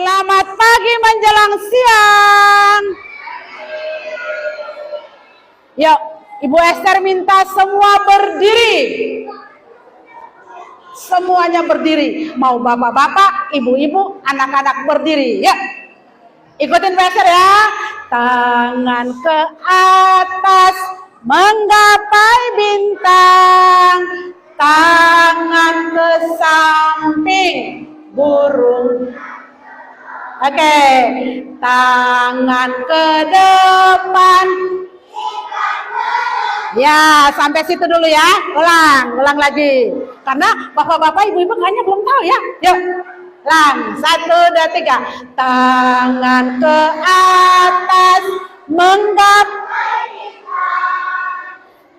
Selamat pagi menjelang siang. Yuk, Ibu Esther minta semua berdiri. Semuanya berdiri. Mau bapak-bapak, ibu-ibu, anak-anak berdiri. Yuk, ikutin Ibu Esther ya. Tangan ke atas menggapai bintang. Tangan ke samping burung. Oke, tangan ke depan. Ya, sampai situ dulu ya. Ulang lagi. Karena bapak-bapak, ibu-ibu kayaknya belum tahu ya. Yuk, ulang. 1, 2, 3. Tangan ke atas menggapai.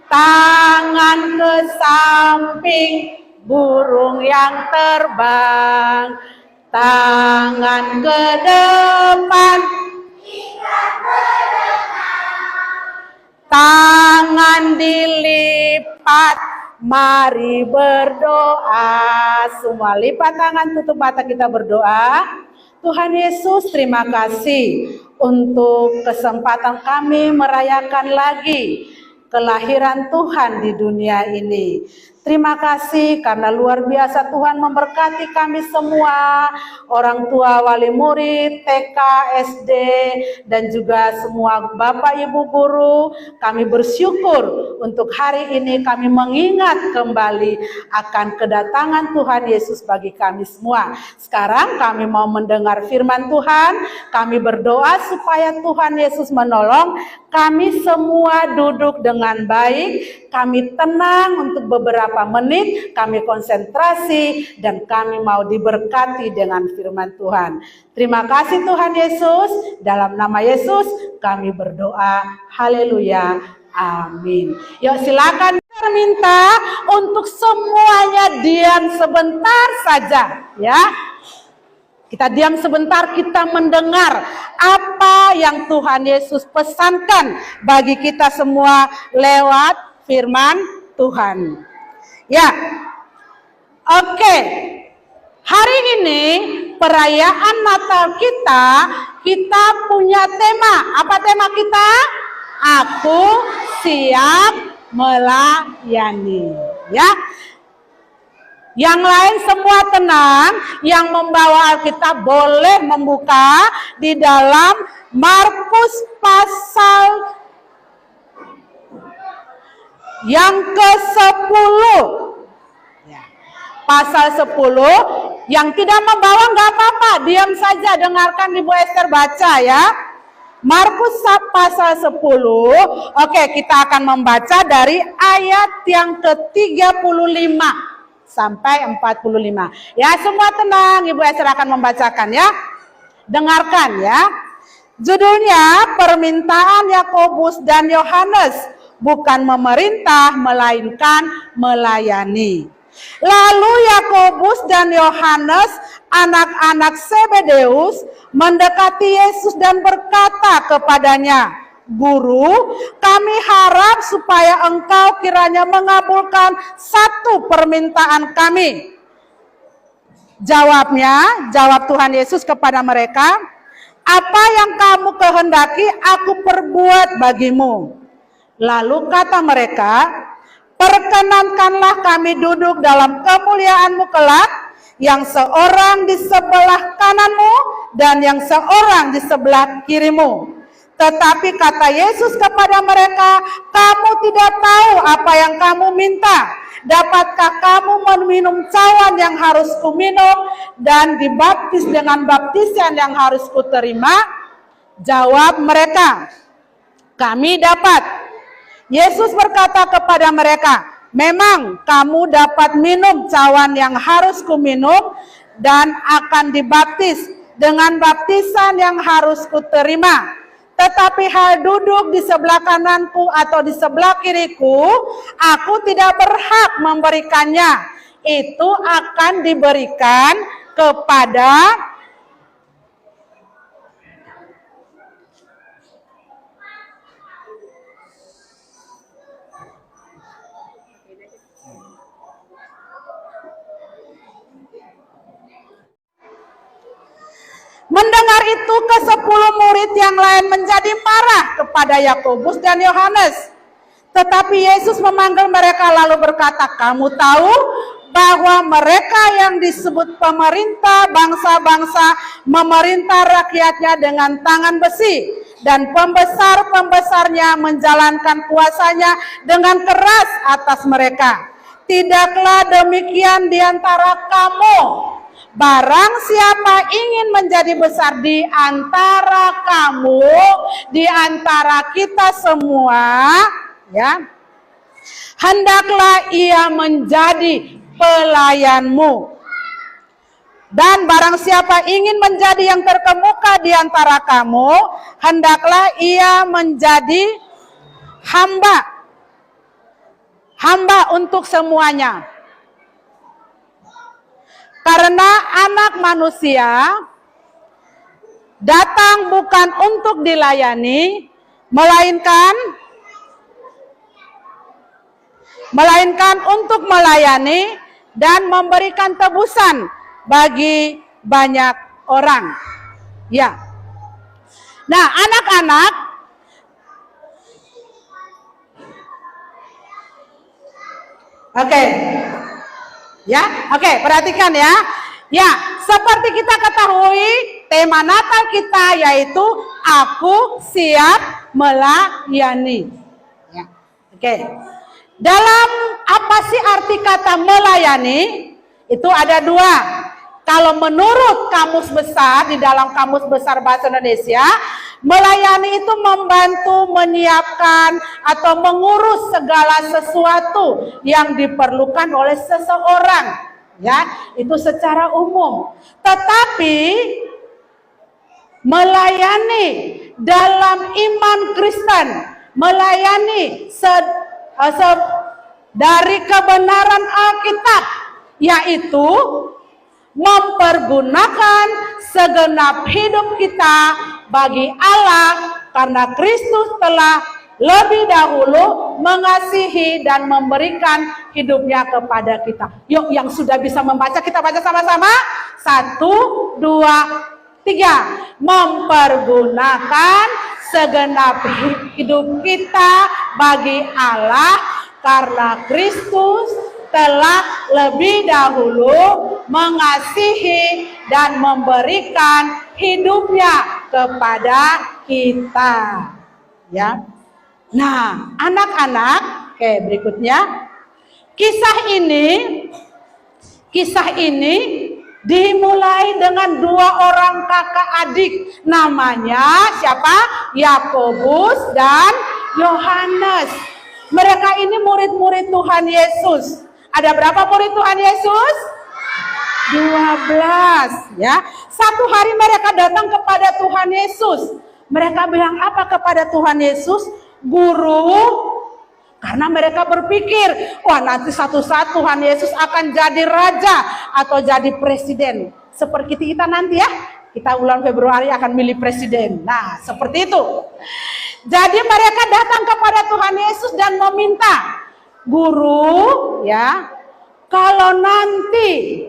Tangan ke samping burung yang terbang. Tangan ke depan. Tangan dilipat, mari berdoa. Semua lipat tangan, tutup mata, kita berdoa. Tuhan Yesus, terima kasih untuk kesempatan kami merayakan lagi kelahiran Tuhan di dunia ini. Terima kasih karena luar biasa Tuhan memberkati kami semua, orang tua, wali murid, TK, SD, dan juga semua Bapak Ibu guru. Kami bersyukur untuk hari ini kami mengingat kembali akan kedatangan Tuhan Yesus bagi kami semua. Sekarang kami mau mendengar firman Tuhan, kami berdoa supaya Tuhan Yesus menolong kami semua duduk dengan baik, kami tenang untuk beberapa menit, kami konsentrasi, dan kami mau diberkati dengan firman Tuhan. Terima kasih Tuhan Yesus, dalam nama Yesus kami berdoa, haleluya, amin. Yuk silakan minta untuk semuanya diam sebentar saja ya. Kita diam sebentar, kita mendengar apa yang Tuhan Yesus pesankan bagi kita semua lewat firman Tuhan. Ya, oke. Hari ini perayaan Natal kita punya tema. Apa tema kita? Aku siap melayani. Ya. Yang lain semua tenang, yang membawa Alkitab boleh membuka di dalam Markus pasal yang ke-10. Ya. Pasal 10, yang tidak membawa nggak apa-apa, diam saja, dengarkan Ibu Esther baca ya. Markus pasal 10, oke, kita akan membaca dari ayat yang ke-35. Sampai 45. Ya, semua tenang, Ibu Esther akan membacakan ya. Dengarkan ya. Judulnya permintaan Yakobus dan Yohanes, bukan memerintah melainkan melayani. Lalu Yakobus dan Yohanes, anak-anak Zebedeus, mendekati Yesus dan berkata kepadanya, Guru, kami harap supaya engkau kiranya mengabulkan satu permintaan kami. Jawab Tuhan Yesus kepada mereka, apa yang kamu kehendaki aku perbuat bagimu. Lalu kata mereka, perkenankanlah kami duduk dalam kemuliaan-Mu kelak, yang seorang di sebelah kananmu dan yang seorang di sebelah kirimu. Tetapi kata Yesus kepada mereka, kamu tidak tahu apa yang kamu minta. Dapatkah kamu meminum cawan yang harus kuminum dan dibaptis dengan baptisan yang harus kuterima? Jawab mereka, kami dapat. Yesus berkata kepada mereka, memang kamu dapat minum cawan yang harus kuminum dan akan dibaptis dengan baptisan yang harus kuterima. Tetapi hal duduk di sebelah kananku atau di sebelah kiriku, aku tidak berhak memberikannya. Itu akan diberikan kepada Mendengar itu, ke-10 murid yang lain menjadi marah kepada Yakobus dan Yohanes. Tetapi Yesus memanggil mereka lalu berkata, kamu tahu bahwa mereka yang disebut pemerintah bangsa-bangsa memerintah rakyatnya dengan tangan besi, dan pembesar-pembesarnya menjalankan kuasanya dengan keras atas mereka. Tidaklah demikian di antara kamu. Barang siapa ingin menjadi besar di antara kamu, di antara kita semua, ya, hendaklah ia menjadi pelayanmu. Dan barang siapa ingin menjadi yang terkemuka di antara kamu, hendaklah ia menjadi hamba untuk semuanya. Karena Anak Manusia datang bukan untuk dilayani, melainkan untuk melayani dan memberikan tebusan bagi banyak orang. Ya. Nah, anak-anak, oke. Ya, oke, perhatikan ya. Ya, seperti kita ketahui, tema Natal kita yaitu Aku Siap Melayani. Ya, oke. Dalam apa sih arti kata melayani? Itu ada dua. Kalau menurut Kamus Besar, di dalam Kamus Besar Bahasa Indonesia, melayani itu membantu, menyiapkan, atau mengurus segala sesuatu yang diperlukan oleh seseorang. Ya, itu secara umum. Tetapi melayani dalam iman Kristen, melayani dari kebenaran Alkitab, yaitu mempergunakan segenap hidup kita bagi Allah, karena Kristus telah lebih dahulu mengasihi dan memberikan hidupnya kepada kita. Yuk, yang sudah bisa membaca, kita baca sama-sama. 1, 2, 3. Mempergunakan segenap hidup kita bagi Allah, karena Kristus telah lebih dahulu mengasihi dan memberikan hidupnya kepada kita. Ya. Nah, anak-anak, oke, berikutnya. Kisah ini dimulai dengan 2 orang kakak adik. Namanya siapa? Yakobus dan Yohanes. Mereka ini murid-murid Tuhan Yesus. Ada berapa murid Tuhan Yesus? 12, ya. Satu hari mereka datang kepada Tuhan Yesus. Mereka bilang apa kepada Tuhan Yesus? Guru. Karena mereka berpikir, wah, nanti satu saat Tuhan Yesus akan jadi raja atau jadi presiden. Seperti kita nanti ya. Kita bulan Februari akan milih presiden. Nah, seperti itu. Jadi mereka datang kepada Tuhan Yesus dan meminta, Guru, ya, kalau nanti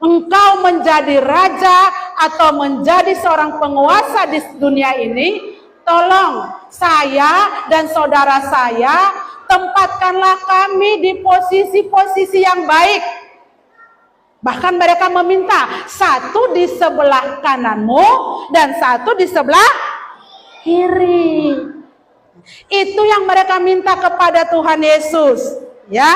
engkau menjadi raja atau menjadi seorang penguasa di dunia ini, tolong saya dan saudara saya, tempatkanlah kami di posisi-posisi yang baik. Bahkan mereka meminta, 1 di sebelah kananmu dan 1 di sebelah kiri. Itu yang mereka minta kepada Tuhan Yesus, ya.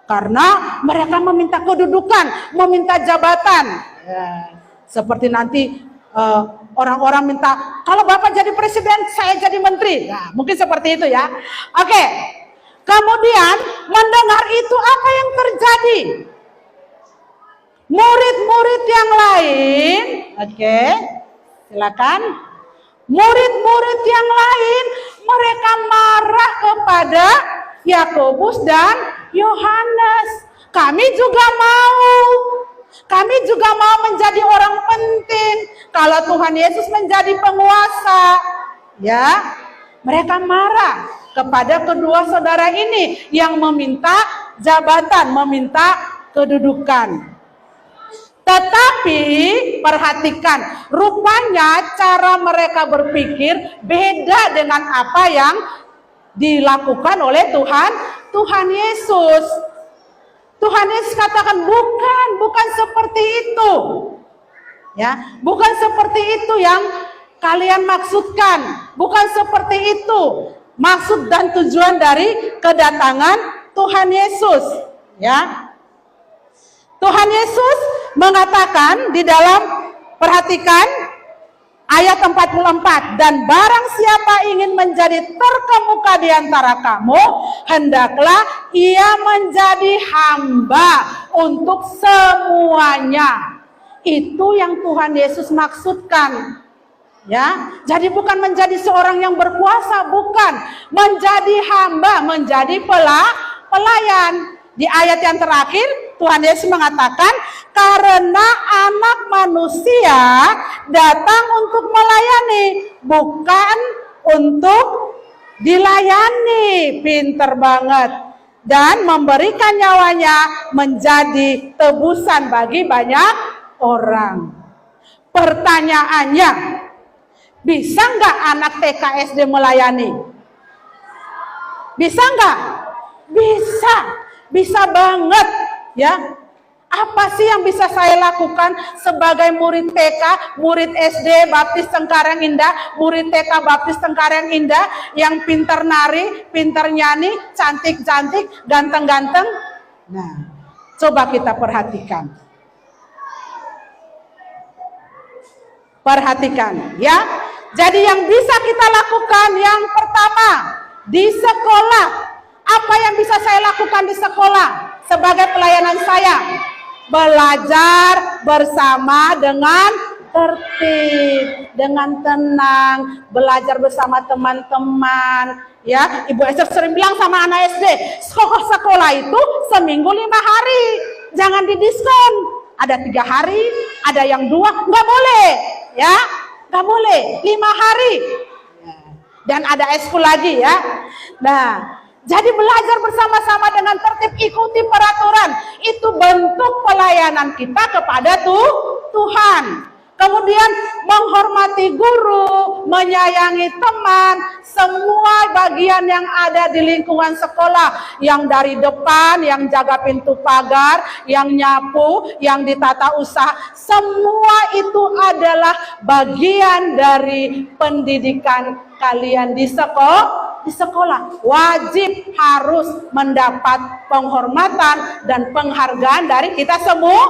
Karena mereka meminta kedudukan, meminta jabatan. Ya. Seperti nanti orang-orang minta, kalau Bapak jadi presiden, saya jadi menteri. Nah, mungkin seperti itu ya. Oke. Kemudian mendengar itu, apa yang terjadi? Murid-murid yang lain, oke, silakan. Murid-murid yang lain, mereka marah kepada Yakobus dan Yohanes. Kami juga mau menjadi orang penting kalau Tuhan Yesus menjadi penguasa. Ya, mereka marah kepada kedua saudara ini yang meminta jabatan, meminta kedudukan. Tetapi perhatikan, rupanya cara mereka berpikir beda dengan apa yang dilakukan oleh Tuhan Yesus. Tuhan Yesus katakan bukan seperti itu. Ya, bukan seperti itu yang kalian maksudkan. Bukan seperti itu maksud dan tujuan dari kedatangan Tuhan Yesus. Ya. Tuhan Yesus mengatakan di dalam, perhatikan ayat 44, dan barang siapa ingin menjadi terkemuka di antara kamu, hendaklah ia menjadi hamba untuk semuanya. Itu yang Tuhan Yesus maksudkan. Ya, jadi bukan menjadi seorang yang berkuasa, bukan, menjadi hamba, menjadi pelayan. Di ayat yang terakhir Tuhan Yesus mengatakan, karena anak manusia datang untuk melayani, bukan untuk dilayani. Pinter banget. Dan memberikan nyawanya menjadi tebusan bagi banyak orang. Pertanyaannya, bisa nggak anak TK SD melayani? Bisa nggak? Bisa banget, ya. Apa sih yang bisa saya lakukan sebagai murid TK, murid SD Baptis Cengkareng Indah, murid TK Baptis Cengkareng Indah yang pintar nari, pintar nyanyi, cantik-cantik, ganteng-ganteng? Nah, coba kita perhatikan. Perhatikan, ya. Jadi yang bisa kita lakukan yang pertama, di sekolah. Apa yang bisa saya lakukan di sekolah sebagai pelayanan saya? Belajar bersama dengan tertib, dengan tenang, belajar bersama teman-teman. Ya, Ibu Esther sering bilang sama anak SD, sekolah itu seminggu 5 hari, jangan didiskon. Ada 3 hari, ada yang 2, nggak boleh, ya, nggak boleh 5 hari. Dan ada eskul lagi, ya. Nah. Jadi belajar bersama-sama dengan tertib, ikuti peraturan. Itu bentuk pelayanan kita kepada Tuhan. Kemudian menghormati guru, menyayangi teman, semua bagian yang ada di lingkungan sekolah. Yang dari depan, yang jaga pintu pagar, yang nyapu, yang ditata usaha. Semua itu adalah bagian dari pendidikan kalian di sekolah. Di sekolah wajib harus mendapat penghormatan dan penghargaan dari kita semua.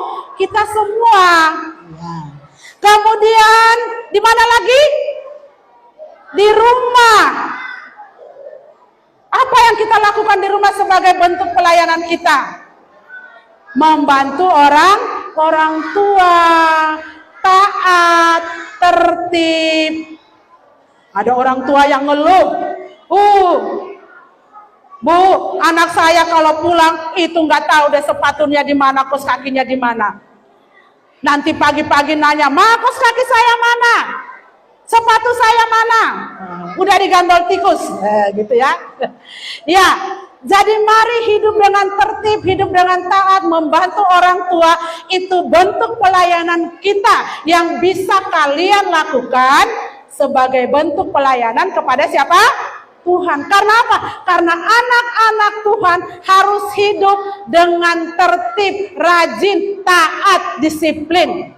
Kemudian di mana lagi? Di rumah. Apa yang kita lakukan di rumah sebagai bentuk pelayanan kita? Membantu orang tua, taat, tertib. Ada orang tua yang ngeluh, Bu, anak saya kalau pulang itu nggak tahu deh sepatunya di mana, kaos kakinya di mana. Nanti pagi-pagi nanya, Ma, kaos kaki saya mana? Sepatu saya mana? Udah digandol tikus, gitu ya. Ya, jadi mari hidup dengan tertib, hidup dengan taat, membantu orang tua. Itu bentuk pelayanan kita yang bisa kalian lakukan sebagai bentuk pelayanan kepada siapa? Tuhan. Karena apa? Karena anak-anak Tuhan harus hidup dengan tertib, rajin, taat, disiplin.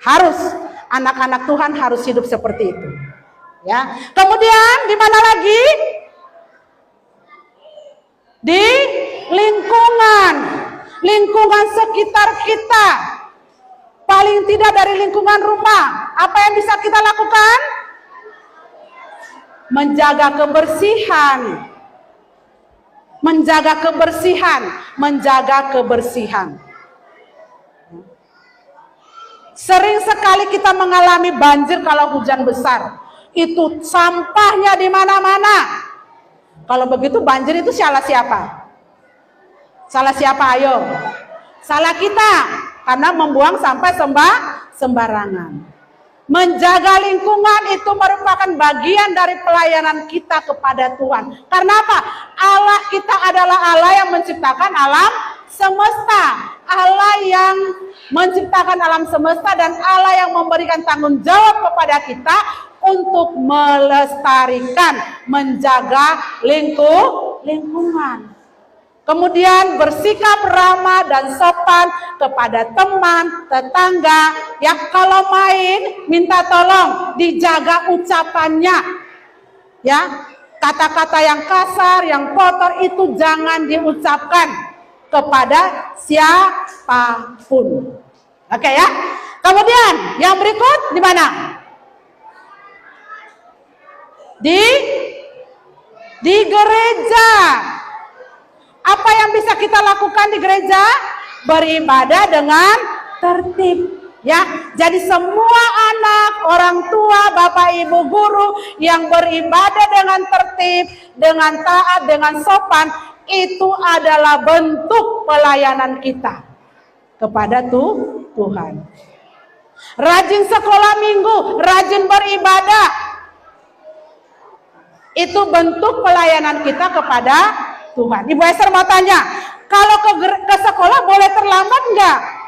Harus, anak-anak Tuhan harus hidup seperti itu. Ya. Kemudian di mana lagi? Di lingkungan sekitar kita. Paling tidak dari lingkungan rumah. Apa yang bisa kita lakukan? Menjaga kebersihan. Sering sekali kita mengalami banjir kalau hujan besar. Itu sampahnya di mana-mana. Kalau begitu banjir itu salah siapa? Salah siapa, ayo? Salah kita, karena membuang sampah sembarangan. Menjaga lingkungan itu merupakan bagian dari pelayanan kita kepada Tuhan. Karena apa? Allah kita adalah Allah yang menciptakan alam semesta, Allah yang menciptakan alam semesta dan Allah yang memberikan tanggung jawab kepada kita untuk melestarikan, menjaga lingkungan. Kemudian bersikap ramah dan sopan kepada teman, tetangga. Ya, kalau main minta tolong dijaga ucapannya. Ya, kata-kata yang kasar, yang kotor itu jangan diucapkan kepada siapapun. Oke ya. Kemudian yang berikut di mana? Di gereja. Apa yang bisa kita lakukan di gereja? Beribadah dengan tertib. Ya, jadi semua anak, orang tua, bapak, ibu, guru yang beribadah dengan tertib, dengan taat, dengan sopan, itu adalah bentuk pelayanan kita kepada Tuhan. Rajin sekolah minggu, rajin beribadah, itu bentuk pelayanan kita kepada Tuhan. Ibu Esther mau tanya, kalau ke sekolah boleh terlambat enggak?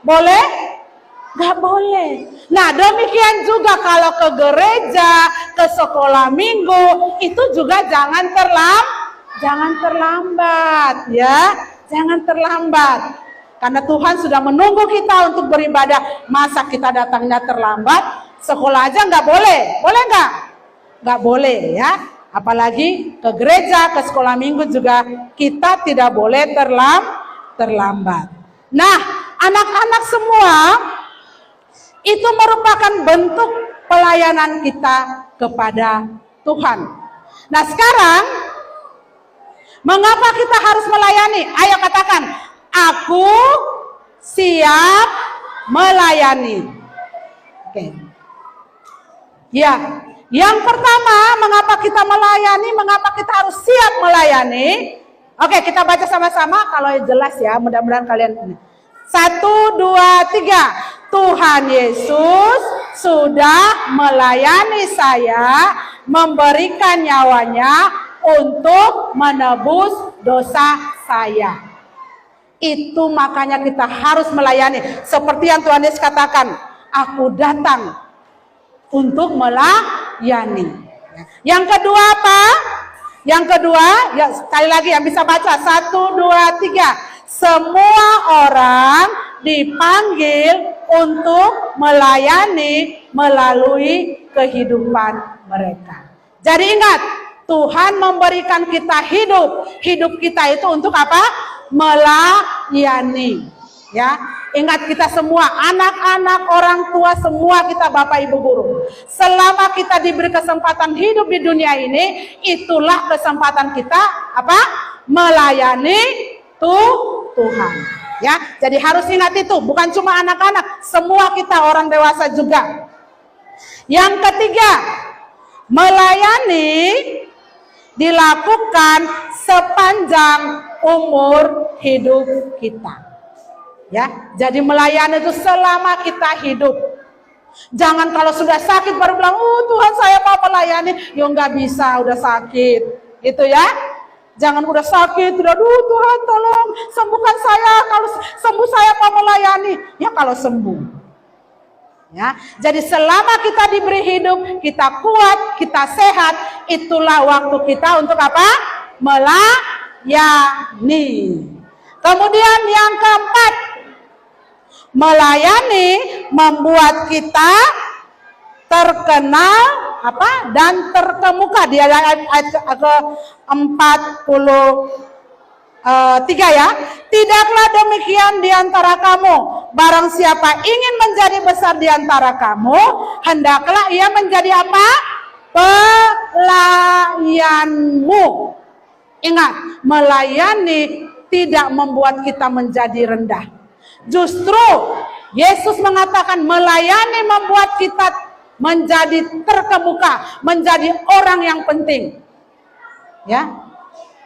Boleh? Enggak boleh. Nah, demikian juga kalau ke gereja, ke sekolah minggu, itu juga jangan terlambat ya. Jangan terlambat. Karena Tuhan sudah menunggu kita untuk beribadah. Masa kita datangnya terlambat? Sekolah aja enggak boleh. Boleh enggak? Enggak boleh ya. Apalagi ke gereja, ke sekolah minggu juga kita tidak boleh terlambat. Nah, anak-anak semua itu merupakan bentuk pelayanan kita kepada Tuhan. Nah, sekarang mengapa kita harus melayani? Ayo katakan, aku siap melayani. Oke. Ya. Yang pertama, mengapa kita melayani, mengapa kita harus siap melayani? Oke, kita baca sama-sama kalau jelas ya, mudah-mudahan kalian ini. 1, 2, 3. Tuhan Yesus sudah melayani saya, memberikan nyawanya untuk menebus dosa saya. Itu makanya kita harus melayani. Seperti yang Tuhan Yesus katakan, aku datang untuk melayani. Yang kedua apa? Yang kedua, ya sekali lagi yang bisa baca 1, 2, 3. Semua orang dipanggil untuk melayani melalui kehidupan mereka. Jadi ingat, Tuhan memberikan kita hidup. Hidup kita itu untuk apa? Melayani. Ya, ingat kita semua, anak-anak, orang tua, semua kita Bapak Ibu guru. Selama kita diberi kesempatan hidup di dunia ini, itulah kesempatan kita apa? Melayani Tuhan. Ya, jadi harus ingat itu, bukan cuma anak-anak, semua kita orang dewasa juga. Yang ketiga, melayani dilakukan sepanjang umur hidup kita. Ya, jadi melayani itu selama kita hidup. Jangan kalau sudah sakit baru bilang, Tuhan saya mau melayani. Ya nggak bisa, udah sakit, gitu ya. Jangan udah sakit, udah Tuhan tolong sembuhkan saya. Kalau sembuh saya mau melayani. Ya kalau sembuh. Ya, jadi selama kita diberi hidup, kita kuat, kita sehat, itulah waktu kita untuk apa? Melayani. Kemudian yang keempat, melayani membuat kita terkenal apa dan terkemuka. Di ayat ke-43 ya. Tidaklah demikian di antara kamu. Barang siapa ingin menjadi besar di antara kamu, hendaklah ia menjadi apa? Pelayanmu. Ingat, melayani tidak membuat kita menjadi rendah. Justru Yesus mengatakan melayani membuat kita menjadi terkemuka, menjadi orang yang penting. Ya.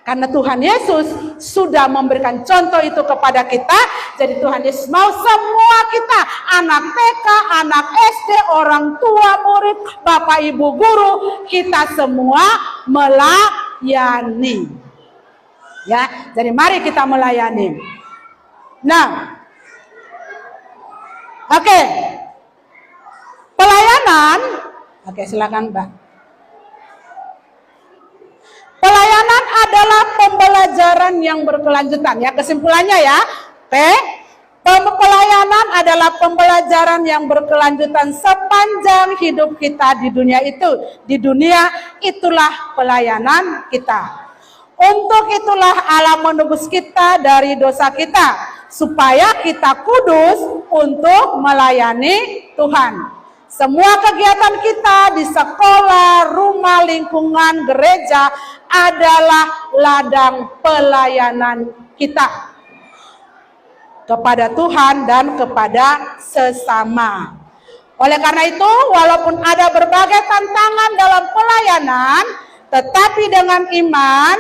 Karena Tuhan Yesus sudah memberikan contoh itu kepada kita. Jadi Tuhan Yesus mau semua kita, anak TK, anak SD, orang tua, murid, Bapak Ibu guru, kita semua melayani. Ya, jadi mari kita melayani. Nah, oke. Pelayanan, oke silakan Mbak. Pelayanan adalah pembelajaran yang berkelanjutan. Ya, kesimpulannya ya. Oke. Pelayanan adalah pembelajaran yang berkelanjutan sepanjang hidup kita di dunia itu. Di dunia itulah pelayanan kita. Untuk itulah Allah menebus kita dari dosa kita, supaya kita kudus untuk melayani Tuhan. Semua kegiatan kita di sekolah, rumah, lingkungan, gereja adalah ladang pelayanan kita kepada Tuhan dan kepada sesama. Oleh karena itu, walaupun ada berbagai tantangan dalam pelayanan, tetapi dengan iman,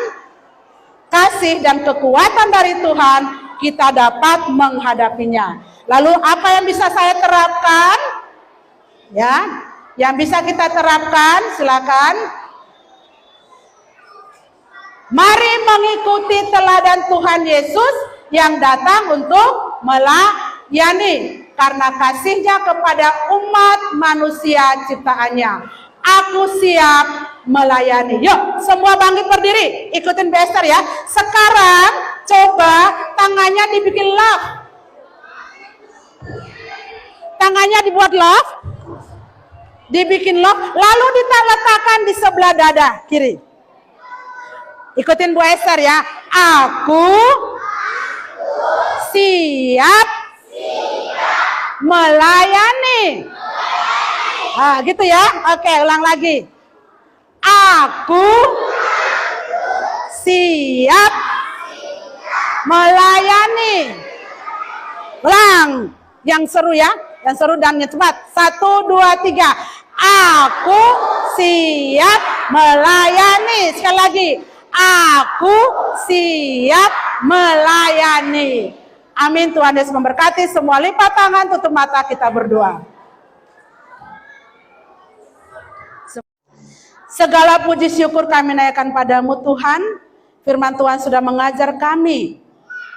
kasih dan kekuatan dari Tuhan, kita dapat menghadapinya. Lalu apa yang bisa saya terapkan? Ya, yang bisa kita terapkan, silakan. Mari mengikuti teladan Tuhan Yesus yang datang untuk melayani karena kasihnya kepada umat manusia ciptaannya. Aku siap melayani. Yuk, semua bangkit berdiri, ikutin Bester ya. Sekarang coba tangannya dibikin love. Tangannya dibuat love, dibikin love, lalu diletakkan di sebelah dada kiri. Ikutin Bu Esther ya. Aku siap melayani. Ah, gitu ya. Oke, ulang lagi. Aku siap melayani. Ulang. Yang seru ya. Yang seru dan cepat. 1, 2, 3. Aku siap melayani. Sekali lagi. Aku siap melayani. Amin. Tuhan Yesus memberkati. Semua lipat tangan, tutup mata, kita berdoa. Segala puji syukur kami naikkan padamu Tuhan. Firman Tuhan sudah mengajar kami,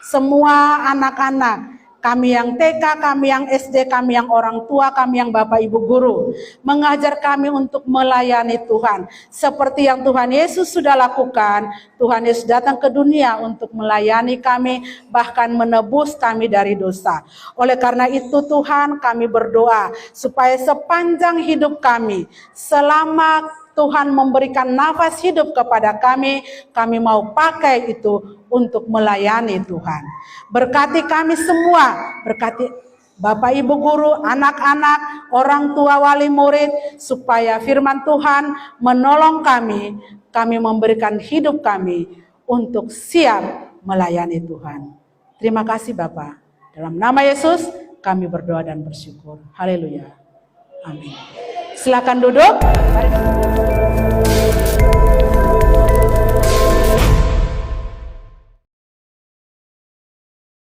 semua anak-anak, kami yang TK, kami yang SD, kami yang orang tua, kami yang Bapak Ibu Guru, mengajar kami untuk melayani Tuhan. Seperti yang Tuhan Yesus sudah lakukan, Tuhan Yesus datang ke dunia untuk melayani kami, bahkan menebus kami dari dosa. Oleh karena itu Tuhan, kami berdoa supaya sepanjang hidup kami, selama Tuhan memberikan nafas hidup kepada kami mau pakai itu untuk melayani Tuhan. Berkati kami semua, berkati Bapak Ibu Guru, anak-anak, orang tua, wali murid, supaya firman Tuhan menolong kami memberikan hidup kami untuk siap melayani Tuhan. Terima kasih Bapak. Dalam nama Yesus kami berdoa dan bersyukur. Haleluya. Amin. Silakan duduk.